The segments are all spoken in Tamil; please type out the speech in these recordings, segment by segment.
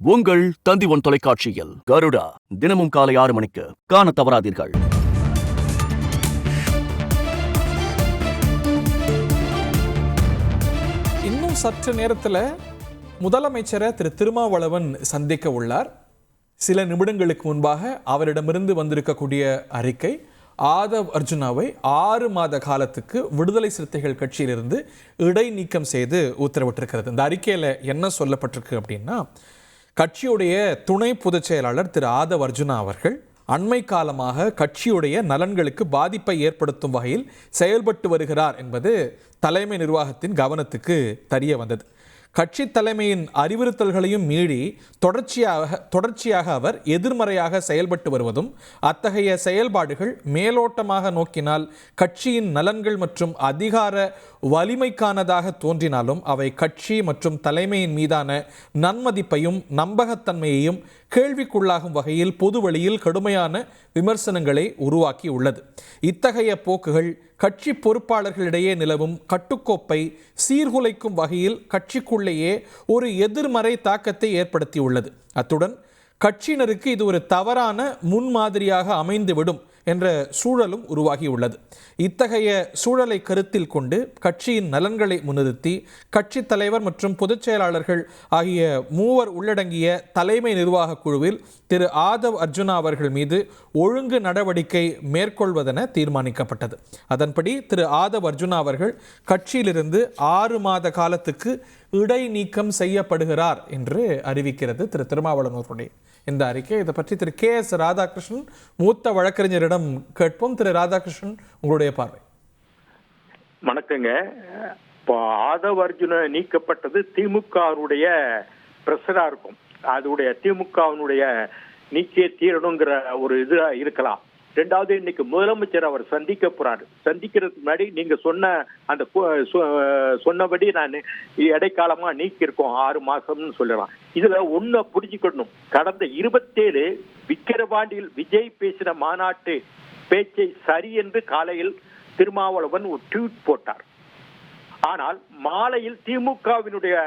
உங்கள் தந்தி1 தொலைக்காட்சியில் கருடா தினமும் காலை 6 மணிக்கு காண தவறாதீர்கள். இன்னும் சற்று நேரத்தில் முதலமைச்சரை திரு திருமாவளவன் சந்திக்க உள்ளார். சில நிமிடங்களுக்கு முன்பாக அவரிடமிருந்து வந்திருக்கக்கூடிய அறிக்கை ஆதவ் அர்ஜுனாவை 6 மாத காலத்துக்கு விடுதலை சிறுத்தைகள் கட்சியிலிருந்து இடைநீக்கம் செய்து உத்தரவிட்டிருக்கிறது. இந்த அறிக்கையில் என்ன சொல்லப்பட்டிருக்கு அப்படின்னா, கட்சியுடைய துணை பொதுச் செயலாளர் திரு ஆதவ் அர்ஜுனா அவர்கள் அண்மை காலமாக கட்சியுடைய நலன்களுக்கு பாதிப்பை ஏற்படுத்தும் வகையில் செயல்பட்டு வருகிறார் என்பது தலைமை நிர்வாகத்தின் கவனத்துக்கு தெரிய வந்தது. கட்சி தலைமையின் அறிவுறுத்தல்களையும் மீறி தொடர்ச்சியாக அவர் எதிர்மறையாக செயல்பட்டு வருவதும், அத்தகைய செயல்பாடுகள் மேலோட்டமாக நோக்கினால் கட்சியின் நலன்கள் மற்றும் அதிகார வலிமைக்கானதாக தோன்றினாலும் அவை கட்சி மற்றும் தலைமையின் மீதான நன்மதிப்பையும் நம்பகத்தன்மையையும் கேள்விக்குள்ளாகும் வகையில் பொது வழியில் கடுமையான விமர்சனங்களை உருவாக்கி உள்ளது. இத்தகைய போக்குகள் கட்சி பொறுப்பாளர்களிடையே நிலவும் கட்டுக்கோப்பை சீர்குலைக்கும் வகையில் கட்சிக்குள்ளேயே ஒரு எதிர்மறை தாக்கத்தை ஏற்படுத்தியுள்ளது. அத்துடன் கட்சியினருக்கு இது ஒரு தவறான முன்மாதிரியாக அமைந்துவிடும் என்ற சூழலும் உருவாகியுள்ளது. இத்தகைய சூழலை கருத்தில் கொண்டு கட்சியின் நலன்களை முன்னிறுத்தி கட்சி தலைவர் மற்றும் பொதுச் செயலாளர்கள் ஆகிய 3 உள்ளடங்கிய தலைமை நிர்வாக குழுவில் திரு ஆதவ் அர்ஜுனா அவர்கள் மீது ஒழுங்கு நடவடிக்கை மேற்கொள்வதென தீர்மானிக்கப்பட்டது. அதன்படி திரு ஆதவ் அர்ஜுனா அவர்கள் கட்சியிலிருந்து 6 மாத காலத்துக்கு இடைநீக்கம் செய்யப்படுகிறார் என்று அறிவிக்கிறது திரு திருமாவளவன் அவர்களுடைய இந்த அறிக்கை. இதை பற்றி திரு கே.எஸ். ராதாகிருஷ்ணன் மூத்த வழக்கறிஞரிடம் கேட்போம். திரு ராதாகிருஷ்ணன், உங்களுடைய பார்வை. வணக்கங்க. இப்போ ஆதவ் அர்ஜுன நீக்கப்பட்டது திமுகவுடைய பிரஷரா இருக்கும். அதோடைய திமுகவினுடைய நீக்கிய தீரணுங்கிற ஒரு இது இருக்கலாம். ரெண்டாவது, இன்னைக்கு முதலமைச்சர் அவர் சந்திக்க போறாரு. சந்திக்கிறதுக்கு முன்னாடி நீங்க சொன்னபடி நான் இடைக்காலமா நீக்கியிருக்கோம் 6 மாசம்னு சொல்லலாம். இதுல ஒண்ணு புரிஞ்சுக்கணும். கடந்த 27 விக்கிரவாண்டியில் விஜய் பேசின மாநாட்டு பேச்சை சரி என்று காலையில் திருமாவளவன் ஒரு ட்வீட் போட்டார். ஆனால் மாலையில் திமுகவினுடைய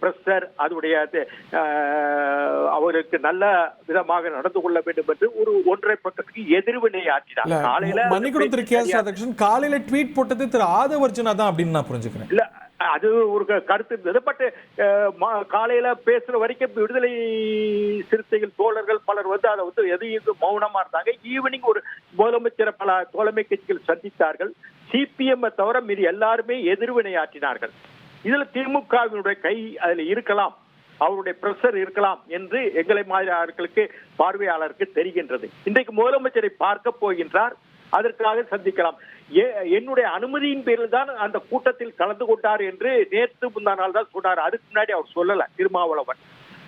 பிரஷர் அதோடைய அவருக்கு நல்ல விதமாக நடந்து கொள்ள வேண்டும் என்று ஒரு 1.5 பக்கத்துக்கு எதிர்வினை ஆற்றினார். காலையில ட்வீட் போட்டது திரு ஆதவ் அர்ஜுனா தான் அப்படின்னு நான் புரிஞ்சுக்கிறேன். இல்ல, அது ஒரு கருத்து இருந்தது. பட் காலையில பேசுற வரைக்கும் விடுதலை சிறுத்தைகள் தோழர்கள் பலர் அதை எதையும் மௌனமா இருந்தாங்க. ஈவினிங் ஒரு முதலமைச்சரை பல தோழமை கட்சிகள் சந்தித்தார்கள். சிபிஎம் தவிர மீது எல்லாருமே எதிர்வினை ஆற்றினார்கள். இதுல திமுகவினுடைய கை அதுல இருக்கலாம், அவருடைய பிரஷர் இருக்கலாம் என்று எங்களை மாதிரியாளர்களுக்கு பார்வையாளருக்கு தெரிகின்றது. இன்றைக்கு முதலமைச்சரை பார்க்க போகின்றார், அதற்காக சந்திக்கலாம். என்னுடைய அனுமதியின் பேரில் தான் அந்த கூட்டத்தில் கலந்து கொண்டார் என்று நேற்று முந்தா நாள் தான் சொன்னார். அதுக்கு முன்னாடி அவர் சொல்லல திருமாவளவன்.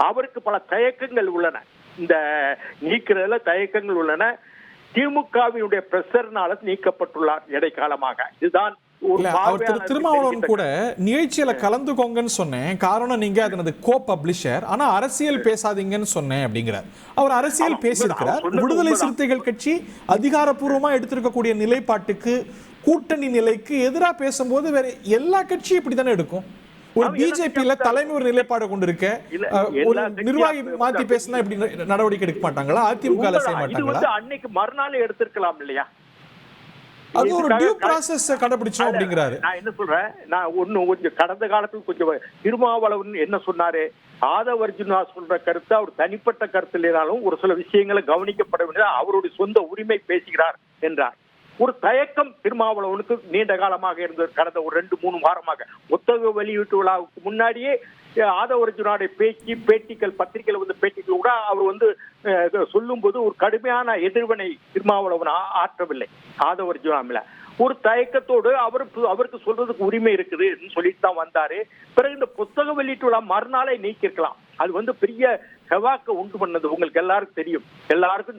அவருக்கு பல தயக்கங்கள் உள்ளன, இந்த நீக்கிறதுல தயக்கங்கள் உள்ளன. திமுகவினுடைய பிரஷர்னால நீக்கப்பட்டுள்ளார் இடைக்காலமாக. இதுதான் திருமாவளவன் கூட நிகழ்ச்சியில கலந்துக்கோங்கன்னு சொன்னேன். காரணம், நீங்க அதனது கோ பப்ளிஷர், ஆனா அரசியல் பேசாதீங்கன்னு சொன்னேன் அப்படிங்கிறார். அவர் அரசியல் பேசியிருக்கிறார். விடுதலை சிறுத்தைகள் கட்சி அதிகாரப்பூர்வமா எடுத்திருக்கக்கூடிய நிலைப்பாட்டுக்கு, கூட்டணி நிலைக்கு எதிராக பேசும்போது வேற எல்லா கட்சியும் இப்படித்தானே எடுக்கும். ஒரு பிஜேபியில தலைமை ஒரு நிலைப்பாடு கொண்டு இருக்க ஒரு நிர்வாகி மாத்தி பேசினா இப்படி நடவடிக்கை எடுக்க மாட்டாங்களா? அதிமுக செய்ய மாட்டாங்களா? அன்னைக்கு மறுநாள் எடுத்திருக்கலாம் இல்லையா? அது ஒரு டியூ ப்ராசஸ் கடைபிடிச்சோம் அப்படிங்கிறாரு. நான் என்ன சொல்றேன், நான் கொஞ்சம் கடந்த காலத்துல கொஞ்சம் திருமாவளவன் என்ன சொன்னாரு, ஆதவ் அர்ஜுனா சொல்ற கருத்து அவர் தனிப்பட்ட கருத்து இல்லைனாலும் ஒரு சில விஷயங்களை கவனிக்கப்பட வேண்டியது அவருடைய சொந்த உரிமை பேசுகிறார் என்றார். ஒரு தயக்கம் திருமாவளவனுக்கு நீண்ட காலமாக இருந்தது. கடந்த ஒரு 2-3 வாரமாக புத்தக வெளியீட்டு விழாவுக்கு முன்னாடியே ஆதவ் அர்ஜுனாவுடைய பேட்டிகள் பத்திரிகைகள் பேட்டிகள் கூட அவர் சொல்லும் போது ஒரு கடுமையான எதிர்வினை திருமாவளவன் ஆற்றவில்லை. ஆதவ் அர்ஜுனா மேல ஒரு தயக்கத்தோடு அவருக்கு சொல்றதுக்கு உரிமை இருக்குது சொல்லிட்டு தான் வந்தாரு. பிறகு இந்த புத்தக வெளியீட்டு விழா மறுநாளே நீக்கிருக்கலாம். அது பெரிய செவாக்க உண்டு பண்ணது. உங்களுக்கு எல்லாருக்கும்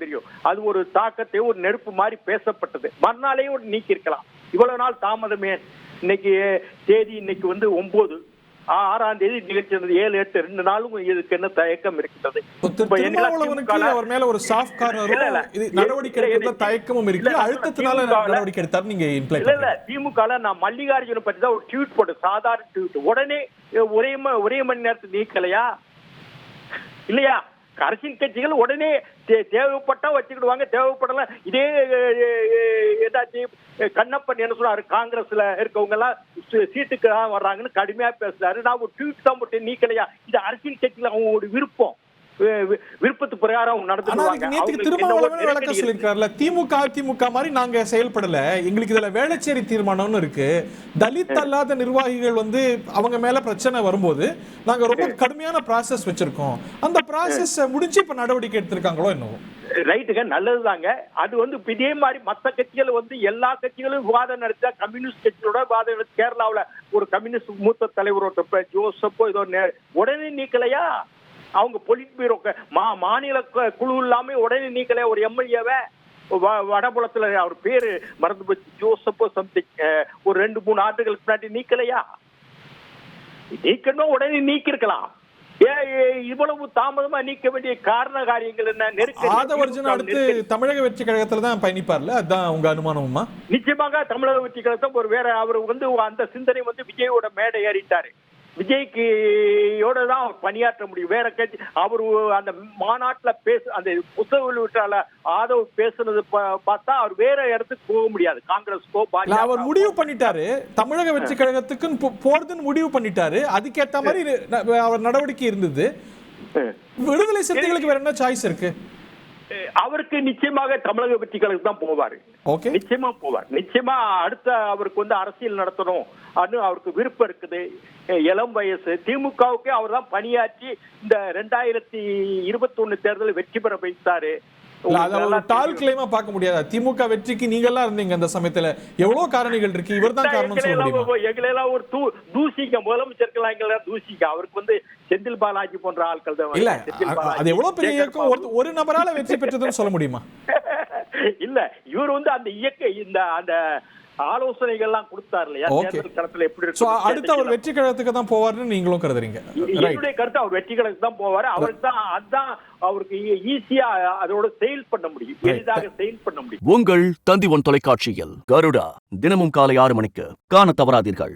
தெரியும். அது ஒரு தாக்கத்தை ஒரு நெருப்பு மாதிரி பேசப்பட்டது. மறுநாளையும் ஒரு நீக்கிருக்கலாம். இவ்வளவு நாள் தாமதமே. இன்னைக்கு தேதி 9 6ஆம் தேதி நிகழ்ச்சி 7, 8 2 நாளும் இதுக்கு என்ன தயக்கம் இருக்கிறது? அவர் மேல ஒரு சாஃப்ட் கார்னர் நடவடிக்கை எடுக்க தயக்கமும் இருக்கு. அழுத்தத்தினால நடவடிக்கை எடுத்தார். நீங்க இல்ல திமுக நான் மல்லிகார்ஜுன பற்றி தான் ஒரு ட்வீட் போட்டு, சாதாரண ட்வீட், உடனே ஒரே மணி நேரத்துக்கு நீக்கலையா? இல்லையா? அரசியல் கட்சிகள் உடனே தேவைப்பட்டா வச்சுக்கிடுவாங்க, தேவைப்படல. இதே ஏதாச்சும் கண்ணப்பன் என்ன சொன்னாரு, காங்கிரஸ்ல இருக்கவங்க எல்லாம் சீட்டுக்கு தான் வர்றாங்கன்னு கடுமையா பேசுறாரு. நான் ஒரு ட்வீட் தான் போட்டு நீக்கலையா? இது அரசியல் கட்சியில அவங்களோட விருப்பத்து பிரகாரம் நடந்துருவாங்க. திருமாவளவன் விளக்கம் சொல்லியிருக்காருல, திமுக அதிமுக மாதிரி நாங்க செயல்படல, எங்களுக்கு இதுல வேளச்சேரி தீர்மானம்னு இருக்கு. தலித் அல்லாத நிர்வாகிகள் வந்து அவங்க மேல பிரச்சனை வரும்போது நாங்க ரொம்ப கடுமையான ப்ராசஸ் வச்சிருக்கோம், அந்த ப்ராசஸ் முடிஞ்சு இப்ப நடவடிக்கை எடுத்திருக்காங்களோ என்னவோ. ரைட்டுங்க, நல்லதுதாங்க. அது வந்து இதே மாதிரி மற்ற கட்சிகள் வந்து எல்லா கட்சிகளும் விவாதம் நடத்தா, கம்யூனிஸ்ட் கட்சியோட விவாதம் நடத்தி, கேரளாவில் ஒரு கம்யூனிஸ்ட் மூத்த தலைவரோட ஜோசப்போ ஏதோ உடனே நீக்கலையா? அவங்க பொலிட் பீரோ மாநில குழு இல்லாம உடனே நீக்கலையா? ஒரு எம்எல்ஏவை வடபுலத்துல அவர் பேரு மறந்து போச்சு, ஜோசப்போ சம்திங், ஒரு 2-3 ஆண்டுகளுக்கு முன்னாடி நீக்கலையா? நீக்கணும், உடனே நீக்கிருக்கலாம். இவ்வளவு தாமதமா நீக்க வேண்டிய காரண காரியங்கள் என்ன? நெருக்கடி. அடுத்து தமிழக வெற்றி கழகத்துல தான் பயணிப்பார்ல, அதான் உங்க அனுமானமா? நிச்சயமாக தமிழக வெற்றி கழகத்தை ஒரு வேற அவர் வந்து அந்த சிந்தனை வந்து விஜயோட மேடை ஏறிட்டாரு. விஜய்க்கு தான் அவர் பணியாற்ற முடியும். வேற கட்சி அவர் அந்த மாநாட்டுல அந்த புத்தக வெளியிட்டால ஆதவ் பேசுனது பார்த்தா அவர் வேற இடத்துக்கு போக முடியாது. காங்கிரஸ்கோ அவர் முடிவு பண்ணிட்டாரு, தமிழக வெற்றி கழகத்துக்கு போறதுன்னு முடிவு பண்ணிட்டாரு. அதுக்கேற்ற மாதிரி அவர் நடவடிக்கை இருந்தது. விடுதலை சிறுத்தைகளுக்கு வேற என்ன சாய்ஸ் இருக்கு? அவருக்கு நிச்சயமாக தமிழக வெற்றி கழகத்துக்கு தான் போவாரு. நிச்சயமா போவார். நிச்சயமா அடுத்த அவருக்கு வந்து அரசியல் நடத்தணும் அவருக்கு விருப்பம் இருக்குது. இளம் வயசு. திமுகவுக்கு அவர் தான் பணியாற்றி இந்த 2021 தேர்தலில் வெற்றி பெற வைத்தாரு. பார்க்க முடியாது. திமுக வெற்றிக்கு நீங்க எல்லாம் இருந்தீங்க அந்த சமயத்துல, எவ்வளவு காரணங்கள் இருக்கு, இவர் தான் காரணம் சொல்ல முடியுமா? எங்களெல்லாம் ஒரு தூசிங்க, முதலமைச்சர்கள் எங்களெல்லாம் தூசிங்க. அவருக்கு வந்து செந்தில் பாலாஜி போன்ற ஆட்கள் தான். இல்ல, அது எவ்வளவு பெரிய இயக்கம் ஒரு நபரால வெற்றி பெற்றதுன்னு சொல்ல முடியுமா? இல்ல, இவர் வந்து அந்த இந்த அந்த ஆலோசனைகள்லாம் கொடுத்தாரு இல்லையா, தேர்தல் களத்துல எப்படி இருக்கு. அடுத்து அவர் வெற்றி கழகத்துக்கு தான் போவாருன்னு நீங்களும் கருதுறீங்க? என்னுடைய கருத்து அவர் வெற்றி கழகத்துக்கு தான் போவாரு. அவருக்கு தான் அதான் அவருக்கு ஈஸியா அதோட செயல் பண்ண முடியும், எளிதாக செயல் பண்ண முடியும். உங்கள் தந்தி ஒன் தொலைக்காட்சியில் கருடா தினமும் காலை 6 மணிக்கு காண தவறாதீர்கள்.